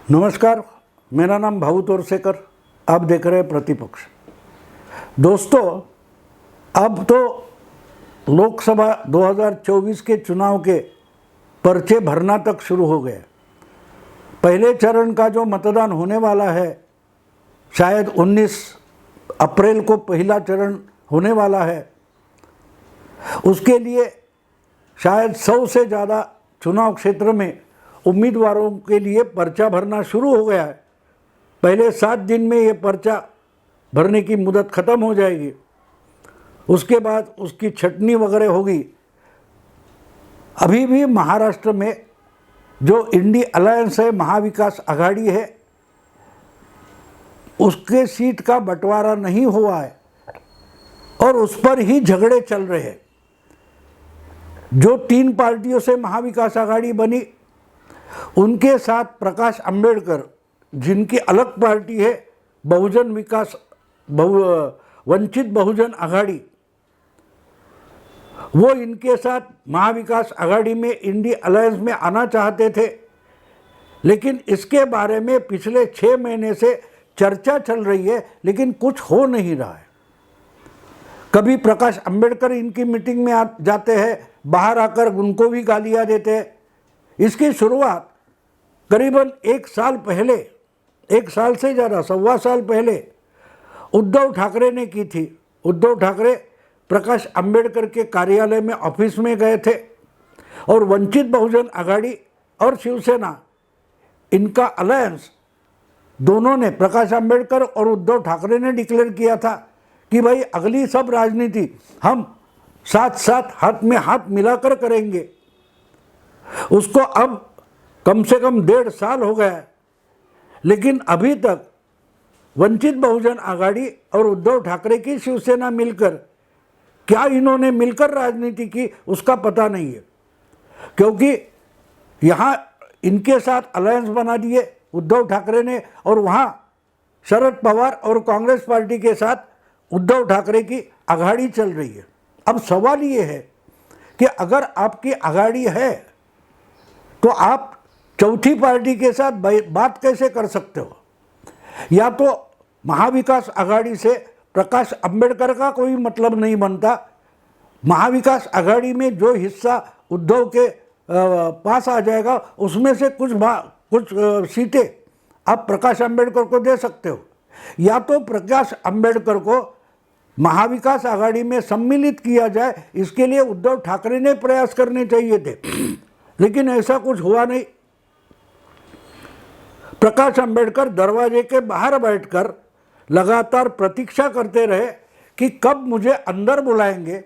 नमस्कार, मेरा नाम भाऊ तोरसेकर। आप देख रहे हैं प्रतिपक्ष। दोस्तों, अब तो लोकसभा 2024 के चुनाव के पर्चे भरना तक शुरू हो गए। पहले चरण का जो मतदान होने वाला है, शायद 19 अप्रैल को पहला चरण होने वाला है। उसके लिए शायद 100 से ज़्यादा चुनाव क्षेत्र में उम्मीदवारों के लिए पर्चा भरना शुरू हो गया है। पहले 7 दिन में ये पर्चा भरने की मुदत ख़त्म हो जाएगी। उसके बाद उसकी छटनी वगैरह होगी। अभी भी महाराष्ट्र में जो इंडी अलायंस है, महाविकास आघाड़ी है, उसके सीट का बंटवारा नहीं हुआ है और उस पर ही झगड़े चल रहे हैं। जो 3 पार्टियों से महाविकास आघाड़ी बनी, उनके साथ प्रकाश अंबेडकर, जिनकी अलग पार्टी है वंचित बहुजन आघाड़ी, वो इनके साथ महाविकास आघाड़ी में इंडी अलायंस में आना चाहते थे। लेकिन इसके बारे में पिछले 6 महीने से चर्चा चल रही है, लेकिन कुछ हो नहीं रहा है। कभी प्रकाश अंबेडकर इनकी मीटिंग में जाते हैं, बाहर आकर उनको भी गालियां देते हैं। इसकी शुरुआत करीबन 1 साल पहले, 1 साल से ज़्यादा, 1.25 साल पहले उद्धव ठाकरे ने की थी। उद्धव ठाकरे प्रकाश अंबेडकर के कार्यालय में, ऑफिस में गए थे और वंचित बहुजन आघाड़ी और शिवसेना, इनका अलायंस, दोनों ने, प्रकाश अंबेडकर और उद्धव ठाकरे ने डिक्लेयर किया था कि भाई अगली सब राजनीति हम साथ साथ, हाथ में हाथ मिलाकर करेंगे। उसको अब कम से कम 1.5 साल हो गया है, लेकिन अभी तक वंचित बहुजन आघाड़ी और उद्धव ठाकरे की शिवसेना मिलकर, क्या इन्होंने मिलकर राजनीति की, उसका पता नहीं है। क्योंकि यहाँ इनके साथ अलायंस बना दिए उद्धव ठाकरे ने और वहाँ शरद पवार और कांग्रेस पार्टी के साथ उद्धव ठाकरे की आघाड़ी चल रही है। अब सवाल ये है कि अगर आपकी आघाड़ी है तो आप चौथी पार्टी के साथ बात कैसे कर सकते हो? या तो महाविकास आघाड़ी से प्रकाश अंबेडकर का कोई मतलब नहीं बनता। महाविकास आघाड़ी में जो हिस्सा उद्धव के पास आ जाएगा, उसमें से कुछ सीटें आप प्रकाश अंबेडकर को दे सकते हो। या तो प्रकाश अंबेडकर को महाविकास आघाड़ी में सम्मिलित किया जाए, इसके लिए उद्धव ठाकरे ने प्रयास करने चाहिए थे, लेकिन ऐसा कुछ हुआ नहीं। प्रकाश अंबेडकर दरवाजे के बाहर बैठकर लगातार प्रतीक्षा करते रहे कि कब मुझे अंदर बुलाएंगे,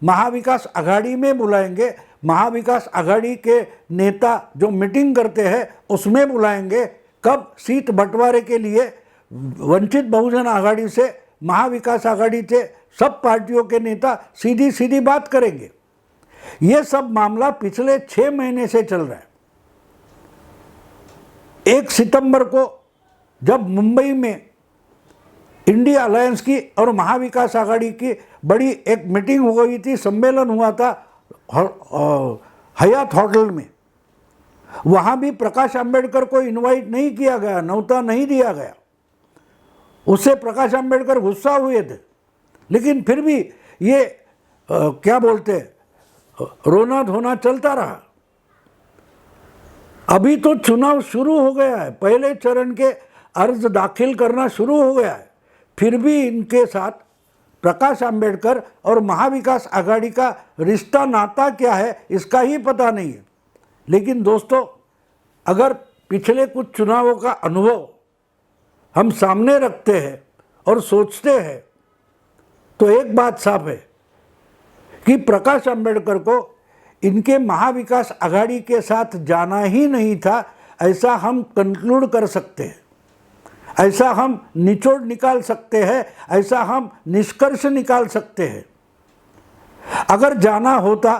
महाविकास आघाड़ी में बुलाएंगे, महाविकास आघाड़ी के नेता जो मीटिंग करते हैं उसमें बुलाएंगे, कब सीट बंटवारे के लिए वंचित बहुजन आघाड़ी से, महाविकास आघाड़ी से सब पार्टियों के नेता सीधी सीधी बात करेंगे। ये सब मामला पिछले 6 महीने से चल रहा है। 1 सितंबर को जब मुंबई में इंडिया अलायंस की और महाविकास आघाड़ी की बड़ी एक मीटिंग हो गई थी, सम्मेलन हुआ था हयात होटल में, वहाँ भी प्रकाश अंबेडकर को इनवाइट नहीं किया गया, न्योता नहीं दिया गया। उससे प्रकाश अंबेडकर गुस्सा हुए थे, लेकिन फिर भी ये क्या बोलते हैं, रोना धोना चलता रहा। अभी तो चुनाव शुरू हो गया है, पहले चरण के अर्ज दाखिल करना शुरू हो गया है, फिर भी इनके साथ प्रकाश अंबेडकर और महाविकास आघाड़ी का रिश्ता नाता क्या है, इसका ही पता नहीं है। लेकिन दोस्तों, अगर पिछले कुछ चुनावों का अनुभव हम सामने रखते हैं और सोचते हैं, तो एक बात साफ है कि प्रकाश अंबेडकर को इनके महाविकास आघाड़ी के साथ जाना ही नहीं था, ऐसा हम कंक्लूड कर सकते हैं, ऐसा हम निचोड़ निकाल सकते हैं, ऐसा हम निष्कर्ष निकाल सकते हैं। अगर जाना होता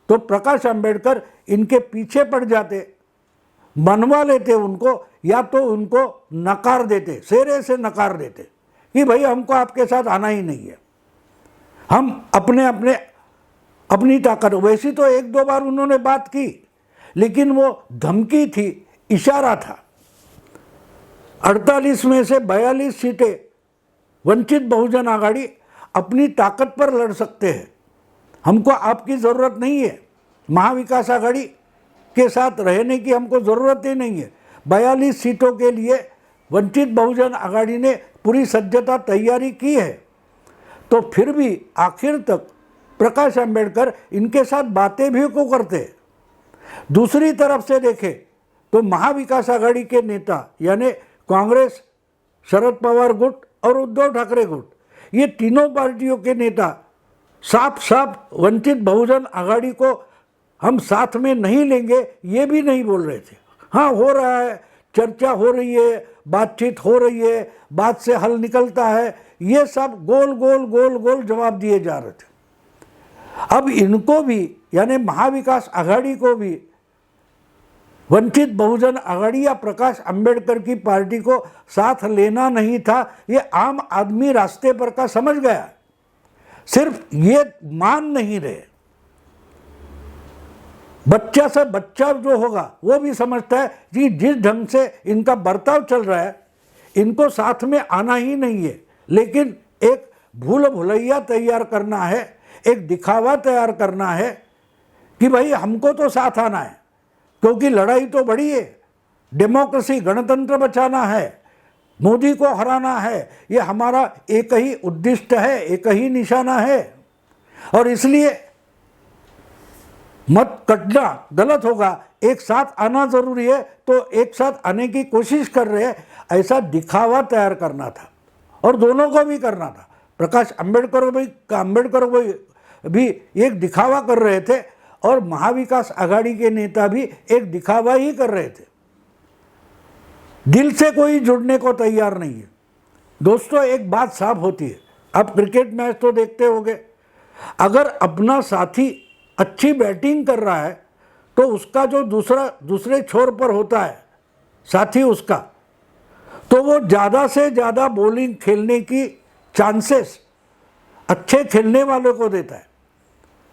तो प्रकाश अंबेडकर इनके पीछे पड़ जाते, मनवा लेते उनको, या तो उनको नकार देते, सिरे से नकार देते कि भाई हमको आपके साथ आना ही नहीं है, हम अपनी ताकत। वैसी तो 1-2 बार उन्होंने बात की, लेकिन वो धमकी थी, इशारा था। 48 में से 42 सीटें वंचित बहुजन आघाड़ी अपनी ताकत पर लड़ सकते हैं। हमको आपकी ज़रूरत नहीं है, महाविकास आघाड़ी के साथ रहने की हमको ज़रूरत ही नहीं है। 42 सीटों के लिए वंचित बहुजन आघाड़ी ने पूरी सज्जता तैयारी की है, तो फिर भी आखिर तक प्रकाश अंबेडकर इनके साथ बातें भी क्यों करते। दूसरी तरफ से देखें तो महाविकास आघाड़ी के नेता यानी कांग्रेस, शरद पवार गुट और उद्धव ठाकरे गुट, ये तीनों पार्टियों के नेता साफ साफ वंचित बहुजन आघाड़ी को हम साथ में नहीं लेंगे ये भी नहीं बोल रहे थे। हाँ, हो रहा है, चर्चा हो रही है, बातचीत हो रही है, बात से हल निकलता है, ये सब गोल गोल गोल गोल जवाब दिए जा रहे थे। अब इनको भी यानी महाविकास आघाड़ी को भी वंचित बहुजन आघाड़ी या प्रकाश अंबेडकर की पार्टी को साथ लेना नहीं था, ये आम आदमी रास्ते पर का समझ गया। सिर्फ ये मान नहीं रहे, बच्चा से बच्चा जो होगा वो भी समझता है कि जिस ढंग से इनका बर्ताव चल रहा है इनको साथ में आना ही नहीं है, लेकिन एक भूल भुलैया तैयार करना है, एक दिखावा तैयार करना है कि भाई हमको तो साथ आना है, क्योंकि लड़ाई तो बड़ी है, डेमोक्रेसी गणतंत्र बचाना है, मोदी को हराना है, ये हमारा एक ही उद्देश्य है, एक ही निशाना है। और इसलिए मत कटना गलत होगा, एक साथ आना जरूरी है, तो एक साथ आने की कोशिश कर रहे हैं, ऐसा दिखावा तैयार करना था और दोनों को भी करना था। प्रकाश अंबेडकर को भी एक दिखावा कर रहे थे और महाविकास आघाड़ी के नेता भी एक दिखावा ही कर रहे थे, दिल से कोई जुड़ने को तैयार नहीं है। दोस्तों, एक बात साफ होती है, आप क्रिकेट मैच तो देखते होंगे, अगर अपना साथी अच्छी बैटिंग कर रहा है तो उसका जो दूसरे छोर पर होता है साथी उसका, तो वो ज़्यादा से ज़्यादा बॉलिंग खेलने की चांसेस अच्छे खेलने वालों को देता है,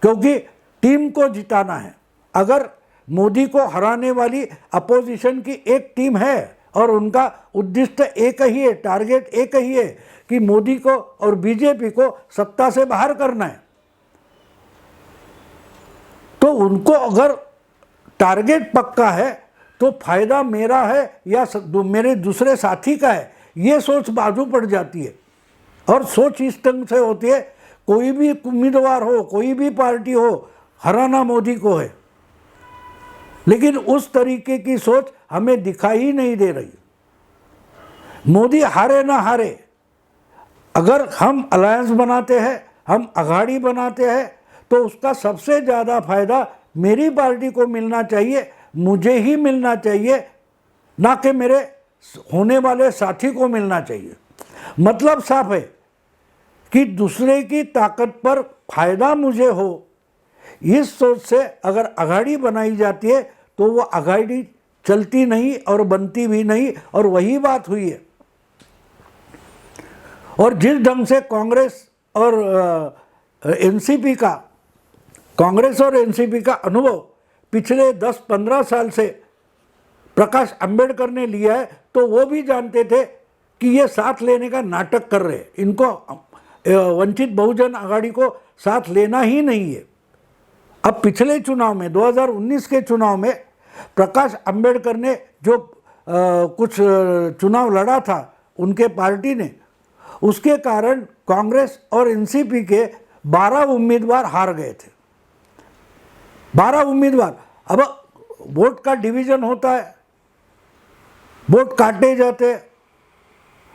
क्योंकि टीम को जिताना है। अगर मोदी को हराने वाली अपोजिशन की एक टीम है और उनका उद्देश्य एक ही है, टारगेट एक ही है कि मोदी को और बीजेपी को सत्ता से बाहर करना है, तो उनको अगर टारगेट पक्का है तो फायदा मेरा है या मेरे दूसरे साथी का है, ये सोच बाजू पड़ जाती है। और सोच इस ढंग से होती है, कोई भी उम्मीदवार हो, कोई भी पार्टी हो, हराना मोदी को है, लेकिन उस तरीके की सोच हमें दिखाई नहीं दे रही। मोदी हारे ना हारे, अगर हम अलायंस बनाते हैं, हम आघाड़ी बनाते हैं, तो उसका सबसे ज़्यादा फायदा मेरी पार्टी को मिलना चाहिए, मुझे ही मिलना चाहिए, ना कि मेरे होने वाले साथी को मिलना चाहिए। मतलब साफ है कि दूसरे की ताकत पर फायदा मुझे हो, इस सोच से अगर आघाड़ी बनाई जाती है तो वो आघाड़ी चलती नहीं और बनती भी नहीं, और वही बात हुई है। और जिस ढंग से कांग्रेस और एनसीपी का अनुभव पिछले 10-15 साल से प्रकाश अंबेडकर ने लिया है, तो वो भी जानते थे कि ये साथ लेने का नाटक कर रहे हैं, इनको वंचित बहुजन आघाड़ी को साथ लेना ही नहीं है। अब पिछले चुनाव में 2019 के चुनाव में प्रकाश अंबेडकर ने जो कुछ चुनाव लड़ा था उनके पार्टी ने, उसके कारण कांग्रेस और एनसीपी के 12 उम्मीदवार हार गए थे। 12 उम्मीदवार, अब वोट का डिवीजन होता है, वोट काटे जाते,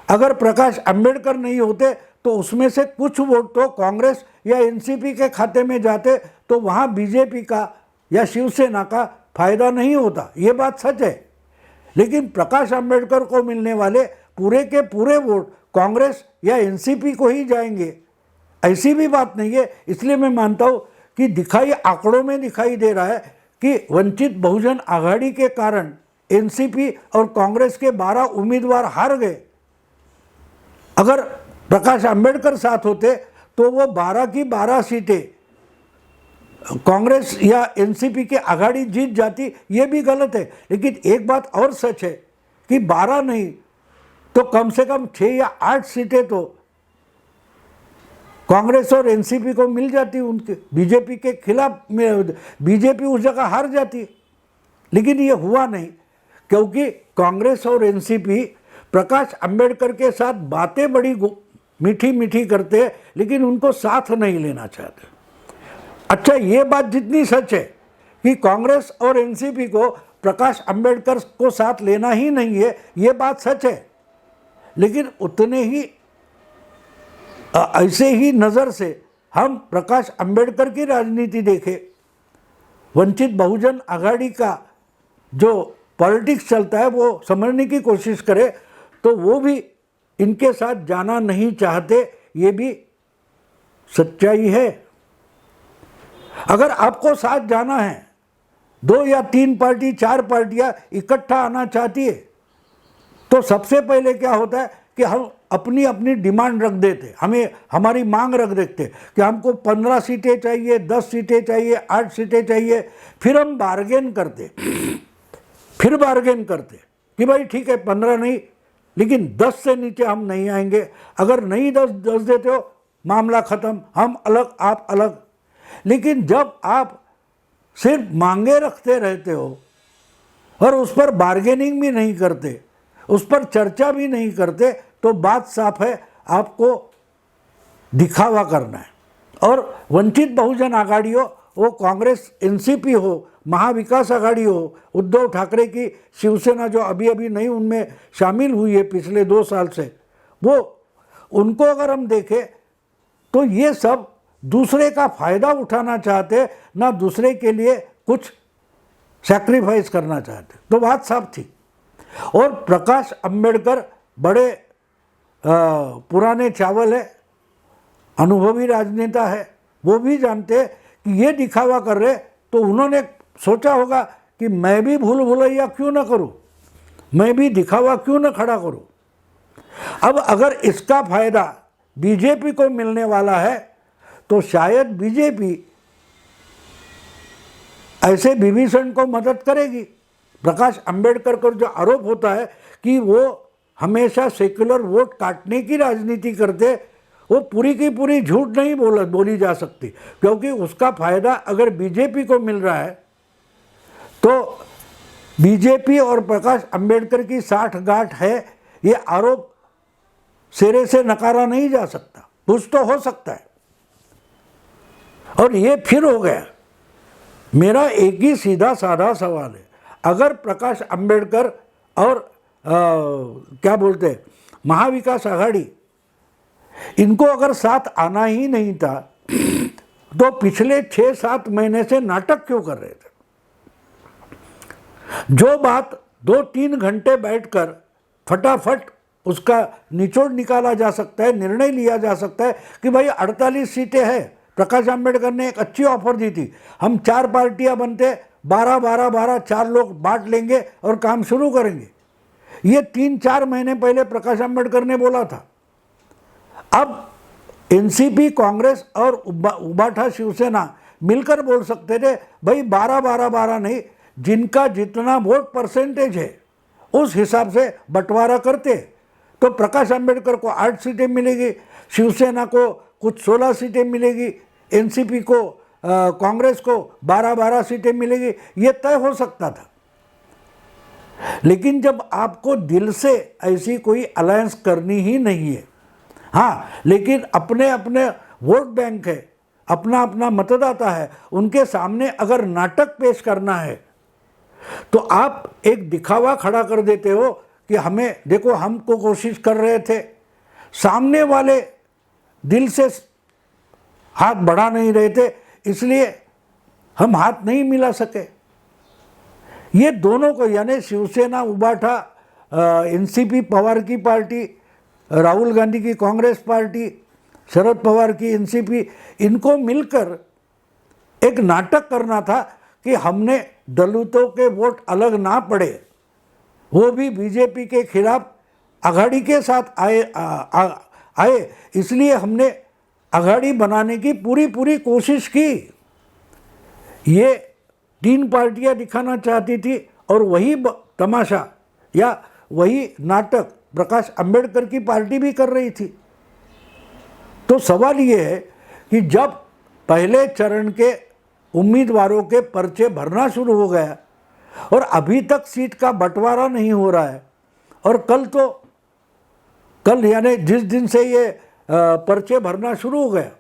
अगर प्रकाश अंबेडकर नहीं होते तो उसमें से कुछ वोट तो कांग्रेस या एनसीपी के खाते में जाते, तो वहाँ बीजेपी का या शिवसेना का फायदा नहीं होता, ये बात सच है। लेकिन प्रकाश अंबेडकर को मिलने वाले पूरे के पूरे वोट कांग्रेस या एनसीपी को ही जाएंगे, ऐसी भी बात नहीं है। इसलिए मैं मानता हूँ कि आंकड़ों में दिखाई दे रहा है कि वंचित बहुजन आघाड़ी के कारण एनसीपी और कांग्रेस के 12 उम्मीदवार हार गए। अगर प्रकाश अंबेडकर साथ होते तो वो 12 की 12 सीटें कांग्रेस या एनसीपी की आघाड़ी जीत जाती, ये भी गलत है। लेकिन एक बात और सच है कि 12 नहीं, तो कम से कम 6 या 8 सीटें तो कांग्रेस और एनसीपी को मिल जाती उनके बीजेपी के खिलाफ में, बीजेपी उस जगह हार जाती। लेकिन ये हुआ नहीं, क्योंकि कांग्रेस और एनसीपी प्रकाश अंबेडकर के साथ बातें बड़ी मीठी मीठी करते हैं, लेकिन उनको साथ नहीं लेना चाहते। अच्छा, ये बात जितनी सच है कि कांग्रेस और एनसीपी को प्रकाश अंबेडकर को साथ लेना ही नहीं है, ये बात सच है। लेकिन उतने ही ऐसे ही नज़र से हम प्रकाश अंबेडकर की राजनीति देखें, वंचित बहुजन आघाड़ी का जो पॉलिटिक्स चलता है वो समझने की कोशिश करें, तो वो भी इनके साथ जाना नहीं चाहते, ये भी सच्चाई है। अगर आपको साथ जाना है, 2 या 3 पार्टी 4 पार्टियां इकट्ठा आना चाहती है, तो सबसे पहले क्या होता है कि हम अपनी अपनी डिमांड रख देते, हमें हमारी मांग रख देते कि हमको 15 सीटें चाहिए, 10 सीटें चाहिए, 8 सीटें चाहिए। फिर हम बार्गेन करते, फिर बार्गेन करते कि भाई ठीक है 15 नहीं, लेकिन 10 से नीचे हम नहीं आएंगे। अगर नहीं 10 देते हो, मामला ख़त्म, हम अलग आप अलग। लेकिन जब आप सिर्फ मांगे रखते रहते हो और उस पर बार्गेनिंग भी नहीं करते, उस पर चर्चा भी नहीं करते, तो बात साफ है, आपको दिखावा करना है। और वंचित बहुजन आघाड़ी हो, वो कांग्रेस एनसीपी हो, महाविकास आघाड़ी हो, उद्धव ठाकरे की शिवसेना जो अभी अभी नहीं उनमें शामिल हुई है पिछले 2 साल से, वो उनको अगर हम देखें तो ये सब दूसरे का फायदा उठाना चाहते, ना दूसरे के लिए कुछ सैक्रिफाइस करना चाहते। तो बात साफ थी। और प्रकाश अंबेडकर बड़े पुराने चावल है, अनुभवी राजनेता है, वो भी जानते हैं कि ये दिखावा कर रहे, तो उन्होंने सोचा होगा कि मैं भी भूल भुलैया क्यों ना करूं, मैं भी दिखावा क्यों ना खड़ा करूं। अब अगर इसका फायदा बीजेपी को मिलने वाला है, तो शायद बीजेपी ऐसे विभीषण को मदद करेगी। प्रकाश अंबेडकर पर जो आरोप होता है कि वो हमेशा सेक्युलर वोट काटने की राजनीति करते, वो पूरी की पूरी झूठ नहीं बोली जा सकती, क्योंकि उसका फायदा अगर बीजेपी को मिल रहा है, तो बीजेपी और प्रकाश अंबेडकर की साठगांठ है, ये आरोप सिरे से नकारा नहीं जा सकता। कुछ तो हो सकता है। और ये फिर हो गया। मेरा एक ही सीधा साधा सवाल है, अगर प्रकाश अंबेडकर और क्या बोलते हैं महाविकास आघाड़ी, इनको अगर साथ आना ही नहीं था, तो पिछले 6-7 महीने से नाटक क्यों कर रहे थे? जो बात 2-3 घंटे बैठकर फटाफट उसका निचोड़ निकाला जा सकता है, निर्णय लिया जा सकता है कि भाई 48 सीटें हैं, प्रकाश अंबेडकर ने एक अच्छी ऑफर दी थी, हम 4 पार्टियां बनते, 12-12-12 4 लोग बांट लेंगे और काम शुरू करेंगे। ये 3-4 महीने पहले प्रकाश अंबेडकर ने बोला था। अब एनसीपी, कांग्रेस और उबाठा शिवसेना मिलकर बोल सकते थे भाई 12-12-12 नहीं, जिनका जितना वोट परसेंटेज है उस हिसाब से बंटवारा करते, तो प्रकाश अंबेडकर को 8 सीटें मिलेगी, शिवसेना को कुछ 16 सीटें मिलेगी, एनसीपी को कांग्रेस को 12-12 सीटें मिलेगी, ये तय हो सकता था। लेकिन जब आपको दिल से ऐसी कोई अलायंस करनी ही नहीं है, हाँ, लेकिन अपने अपने वोट बैंक है, अपना अपना मतदाता है, उनके सामने अगर नाटक पेश करना है, तो आप एक दिखावा खड़ा कर देते हो कि हमें देखो, हमको कोशिश कर रहे थे, सामने वाले दिल से हाथ बढ़ा नहीं रहे थे, इसलिए हम हाथ नहीं मिला सके। ये दोनों को, यानी शिवसेना, उबाठा, एनसीपी पवार की पार्टी, राहुल गांधी की कांग्रेस पार्टी, शरद पवार की एनसीपी, इनको मिलकर एक नाटक करना था कि हमने दलितों के वोट अलग ना पड़े, वो भी बीजेपी के खिलाफ आघाड़ी के साथ आए, इसलिए हमने आघाड़ी बनाने की पूरी कोशिश की। ये 3 पार्टियां दिखाना चाहती थी, और वही तमाशा या वही नाटक प्रकाश अंबेडकर की पार्टी भी कर रही थी। तो सवाल ये है कि जब पहले चरण के उम्मीदवारों के पर्चे भरना शुरू हो गया और अभी तक सीट का बंटवारा नहीं हो रहा है, और कल यानी जिस दिन से ये पर्चे भरना शुरू हो गया,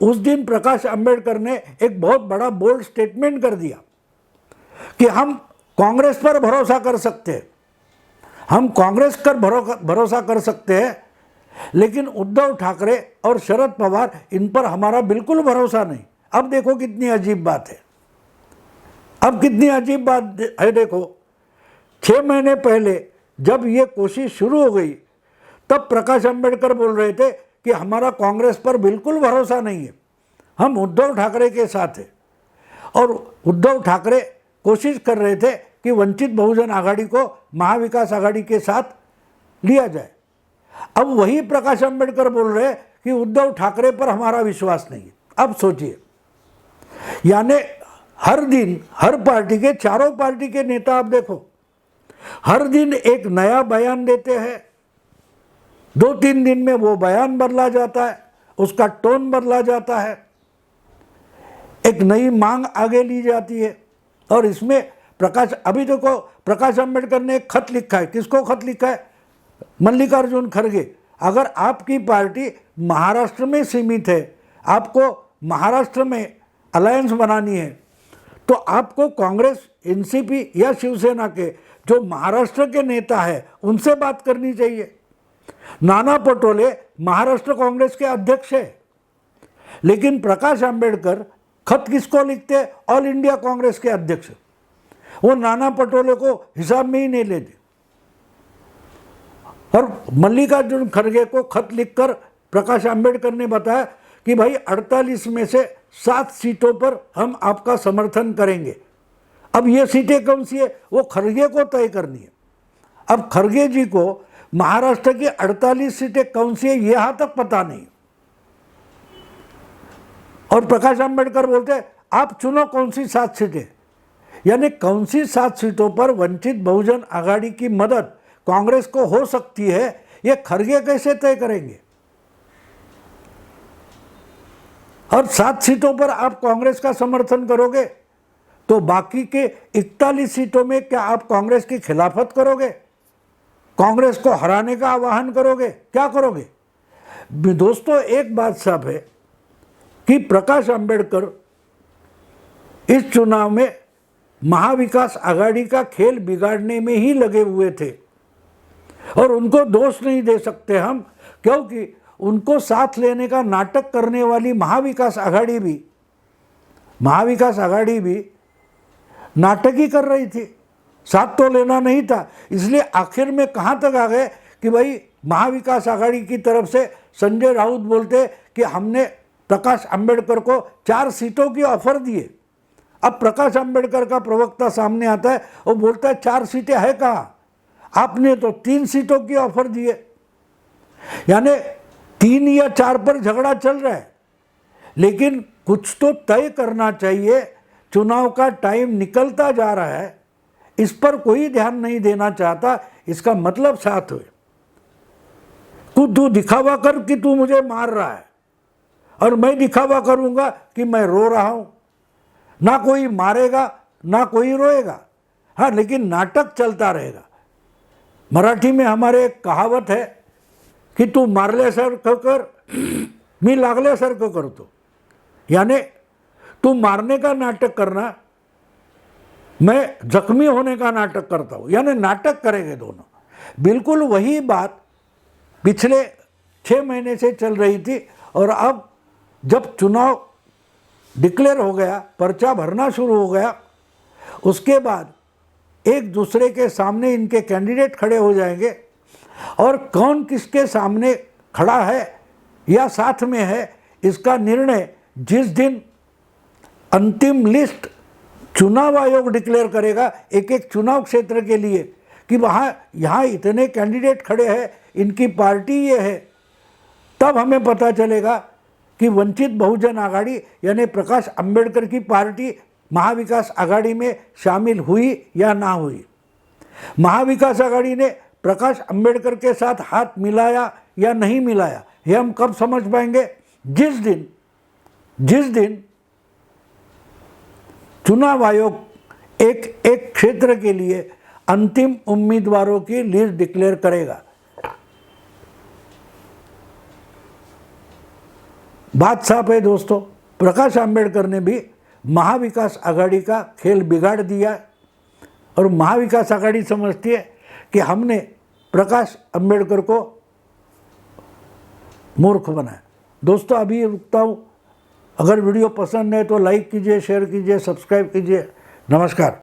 उस दिन प्रकाश अंबेडकर ने एक बहुत बड़ा बोल्ड स्टेटमेंट कर दिया कि हम कांग्रेस पर भरोसा कर सकते हैं, हम कांग्रेस पर भरोसा कर सकते हैं, लेकिन उद्धव ठाकरे और शरद पवार, इन पर हमारा बिल्कुल भरोसा नहीं। अब देखो कितनी अजीब बात है, अब कितनी अजीब बात है। देखो 6 महीने पहले जब ये कोशिश शुरू हो गई, तब प्रकाश अंबेडकर बोल रहे थे कि हमारा कांग्रेस पर बिल्कुल भरोसा नहीं है, हम उद्धव ठाकरे के साथ हैं। और उद्धव ठाकरे कोशिश कर रहे थे कि वंचित बहुजन आघाड़ी को महाविकास आघाड़ी के साथ लिया जाए। अब वही प्रकाश अंबेडकर बोल रहे हैं कि उद्धव ठाकरे पर हमारा विश्वास नहीं है। अब सोचिए, यानी हर दिन हर पार्टी के, चारों पार्टी के नेता आप देखो, हर दिन एक नया बयान देते हैं, 2-3 दिन में वो बयान बदला जाता है, उसका टोन बदला जाता है, एक नई मांग आगे ली जाती है। और इसमें अभी देखो प्रकाश अंबेडकर ने एक खत लिखा है। किसको खत लिखा है? मल्लिकार्जुन खड़गे। अगर आपकी पार्टी महाराष्ट्र में सीमित है, आपको महाराष्ट्र में अलायंस बनानी है, तो आपको कांग्रेस, एनसीपी या शिवसेना के जो महाराष्ट्र के नेता है उनसे बात करनी चाहिए। नाना पटोले महाराष्ट्र कांग्रेस के अध्यक्ष है, लेकिन प्रकाश अंबेडकर खत किसको लिखते? ऑल इंडिया कांग्रेस के अध्यक्ष। वो नाना पटोले को हिसाब में ही नहीं लेते। और मल्लिकार्जुन खड़गे को खत लिखकर प्रकाश अंबेडकर ने बताया कि भाई 48 में से 7 सीटों पर हम आपका समर्थन करेंगे। अब ये सीटें कौन सी है, वो खड़गे को तय करनी है। अब खड़गे जी को महाराष्ट्र की 48 सीटें कौन सी है ये यहाँ तक पता नहीं। और प्रकाश अंबेडकर बोलते हैं आप चुनो कौन सी 7 सीटें, यानी कौन सी 7 सीटों पर वंचित बहुजन आघाड़ी की मदद कांग्रेस को हो सकती है, ये खड़गे कैसे तय करेंगे? और 7 सीटों पर आप कांग्रेस का समर्थन करोगे तो बाकी के 41 सीटों में क्या आप कांग्रेस की खिलाफत करोगे? कांग्रेस को हराने का आह्वान करोगे? क्या करोगे? दोस्तों, एक बात साफ है कि प्रकाश अंबेडकर इस चुनाव में महाविकास आघाड़ी का खेल बिगाड़ने में ही लगे हुए थे, और उनको दोष नहीं दे सकते हम, क्योंकि उनको साथ लेने का नाटक करने वाली महाविकास आघाड़ी भी नाटक ही कर रही थी, साथ तो लेना नहीं था। इसलिए आखिर में कहाँ तक आ गए कि भाई महाविकास आघाड़ी की तरफ से संजय राउत बोलते कि हमने प्रकाश अंबेडकर को 4 सीटों की ऑफर दिए। अब प्रकाश अंबेडकर का प्रवक्ता सामने आता है और बोलता है 4 सीटें है कहाँ, आपने तो 3 सीटों की ऑफर दिए। यानी 3 या 4 पर झगड़ा चल रहा है, लेकिन कुछ तो तय करना चाहिए। चुनाव का टाइम निकलता जा रहा है, इस पर कोई ध्यान नहीं देना चाहता। इसका मतलब साथ हुए तू दिखावा कर कि तू मुझे मार रहा है, और मैं दिखावा करूंगा कि मैं रो रहा हूं। ना कोई मारेगा ना कोई रोएगा, हाँ, लेकिन नाटक चलता रहेगा। मराठी में हमारे एक कहावत है की तू मारल्यासारखं कर, मी लागल्यासारखं करतो। यानी तू मारने का नाटक करना, मैं जख्मी होने का नाटक करता हूँ, यानी नाटक करेंगे दोनों। बिल्कुल वही बात पिछले 6 महीने से चल रही थी, और अब जब चुनाव डिक्लेयर हो गया, पर्चा भरना शुरू हो गया, उसके बाद एक दूसरे के सामने इनके कैंडिडेट खड़े हो जाएंगे, और कौन किसके सामने खड़ा है या साथ में है, इसका निर्णय जिस दिन अंतिम लिस्ट चुनाव आयोग डिक्लेयर करेगा एक एक चुनाव क्षेत्र के लिए कि यहाँ इतने कैंडिडेट खड़े हैं, इनकी पार्टी ये है, तब हमें पता चलेगा कि वंचित बहुजन आघाड़ी यानी प्रकाश अंबेडकर की पार्टी महाविकास आघाड़ी में शामिल हुई या ना हुई। महाविकास आघाड़ी ने प्रकाश अंबेडकर के साथ हाथ मिलाया या नहीं मिलाया, ये हम कब समझ पाएंगे? जिस दिन चुनाव आयोग एक क्षेत्र के लिए अंतिम उम्मीदवारों की लिस्ट डिक्लेयर करेगा। बात साफ है दोस्तों, प्रकाश अंबेडकर ने भी महाविकास आघाड़ी का खेल बिगाड़ दिया और महाविकास आघाड़ी समझती है कि हमने प्रकाश अंबेडकर को मूर्ख बनाया। दोस्तों अभी रुकता हूँ, अगर वीडियो पसंद है तो लाइक कीजिए, शेयर कीजिए, सब्सक्राइब कीजिए। नमस्कार।